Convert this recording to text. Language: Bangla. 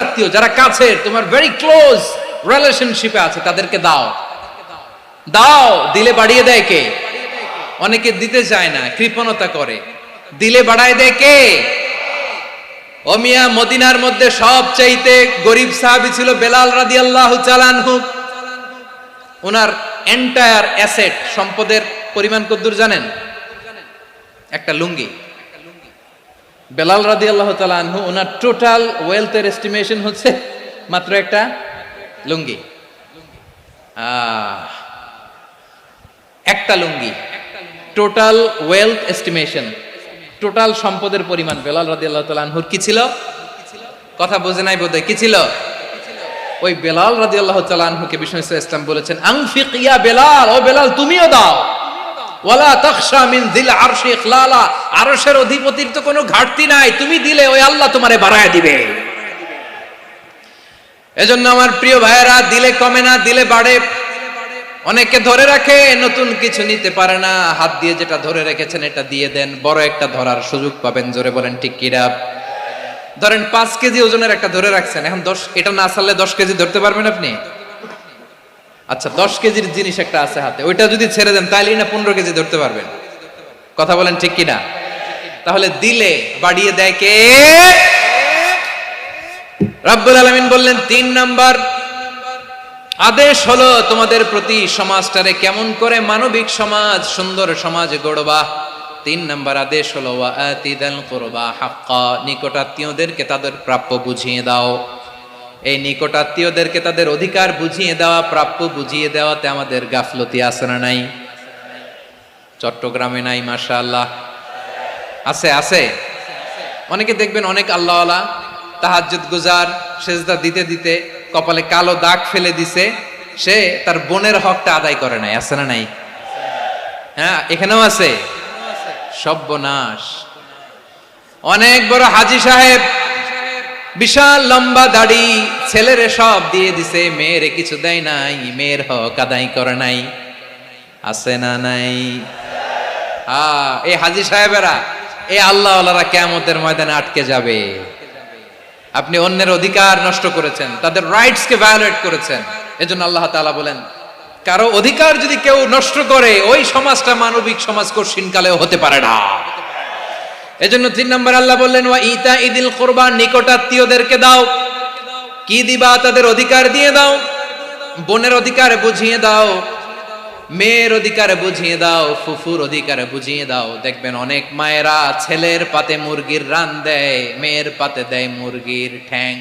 আত্মীয় যারা কাছের, তোমার ভেরি ক্লোজ রিলেশনশিপে আছে, তাদেরকে দাও। দাও, দিলে বাড়িয়ে দেয় কে? অনেকে দিতে চায় না, কৃপণতা করে। দিলে বাড়ায় দেয় কে? ও মিয়া, মদিনার মধ্যে সবচাইতে গরিব সাহাবী ছিল বেলাল রাদিয়াল্লাহু তাআলা আনহু। ওনার এন্টায়ার অ্যাসেট, সম্পদের পরিমাণ কতদূর জানেন? একটা লুঙ্গি। বেলাল রাদিয়াল্লাহু তাআলা আনহু, ওনার টোটাল ওয়েলথের এস্টিমেশন হচ্ছে মাত্র একটা লুঙ্গি। একটা লুঙ্গি, টোটাল ওয়েলথ এস্টিমেশন, টোটাল সম্পদের পরিমাণ বেলাল রাদিয়াল্লাহু তাআলা আনহুর কি ছিল? কথা বোঝে নাই বোধহয়। কি ছিল? ওই বেলাল রাদিয়াল্লাহু তাআলা আনহুকে বিষ্ণু ইসলাম বলেছেন, আনফিক ইয়া বেলাল, ও বেলাল তুমিও দাও। ওয়ালা তাখশা মিন যিল আরশি ইখলালা, আরশের অধিপতির তো কোনো ঘাটতি নাই, তুমি দিলে ওই আল্লাহ তোমারে বাড়ায় দিবে। এজন্য আমার প্রিয় ভাইয়েরা, দিলে কমে না, দিলে বাড়ে। অনেকে ধরে রাখে, নতুন কিছু নিতে পারে না, হাত দিয়ে যেটা ধরে রেখেছেন এটা দিয়ে দেন, বড় একটা ধরার সুযোগ পাবেন। জোরে বলেন ঠিক কিনা? ধরেন 5 কেজি ওজনের একটা ধরে রাখছেন, এখন 10, এটা না ছাড়লে 10 কেজি ধরতে পারবেন আপনি? আচ্ছা, 10 কেজির জিনিস একটা আছে হাতে, ওইটা যদি ছেড়ে দেন তাইলেই না 15 কেজি ধরতে পারবেন। কথা বলেন ঠিক কিনা? তাহলে দিলে বাড়িয়ে দেয় কে? রব্বুল আলামিন বললেন 3 নাম্বার আদেশ হলো তোমাদের প্রতি সমাজটারে কেমন করে মানবিক সমাজ, সুন্দর সমাজ গড়বা। 3 নাম্বার আদেশ হলো ওয়া আতিদাল কুরবা হাক্কা, নিকটাত্মীয়দেরকে তাদের প্রাপ্য বুঝিয়ে দাও। এই নিকটাত্মীয়দেরকে তাদের অধিকার বুঝিয়ে দেওয়া, প্রাপ্য বুঝিয়ে দেওয়াতে আমাদের গাফলতি আছে না নাই? চট্টগ্রামে নাই? মাশাআল্লাহ আছে, আছে। অনেকে দেখবেন অনেক আল্লাহওয়ালা, তাহাজ্জুদ গুজার, সেজদা দিতে দিতে কপালে কালো দাগ ফেলে দিছে, সে তার বোনের হকটা আদায় করে নাই। আছে না নাই? হ্যাঁ, এখানেও আছে। সর্বনাশ। অনেক বড় হাজী সাহেব, বিশাল লম্বা দাড়ি, ছেলেরে সব দিয়ে দিছে, মেয়েরে কিছু দেয় নাই, মেয়ের হক আদায় করে নাই। আছে না নাই? এই হাজী সাহেবেরা, এই আল্লাহওয়ালারা কিয়ামতের ময়দানে আটকে যাবে। আপনি অন্যের অধিকার নষ্ট করেছেন, তাদের রাইটস কে ভায়োলেট করেছেন। এজন্য আল্লাহ তাআলা বলেন, কারো অধিকার যদি কেউ নষ্ট করে, ওই সমাজটা মানবিক সমাজ কঠিনকালেও হতে পারে না। এজন্য 3 নম্বর আল্লাহ বললেন ওয়া ইতা ইদিল কুরবা, নিকটাত্মীয়দেরকে দাও। কি দিবা? তাদের অধিকার দিয়ে দাও। বোনের অধিকার বুঝিয়ে দাও, মেয়ের অধিকার বুঝিয়ে দাও, ফুফুর অধিকার বুঝিয়ে দাও। দেখবেন অনেক মায়েরা ছেলের পাতে মুরগির রান দেয়, মেয়ের পাতে দেয় মুরগির ঠ্যাং।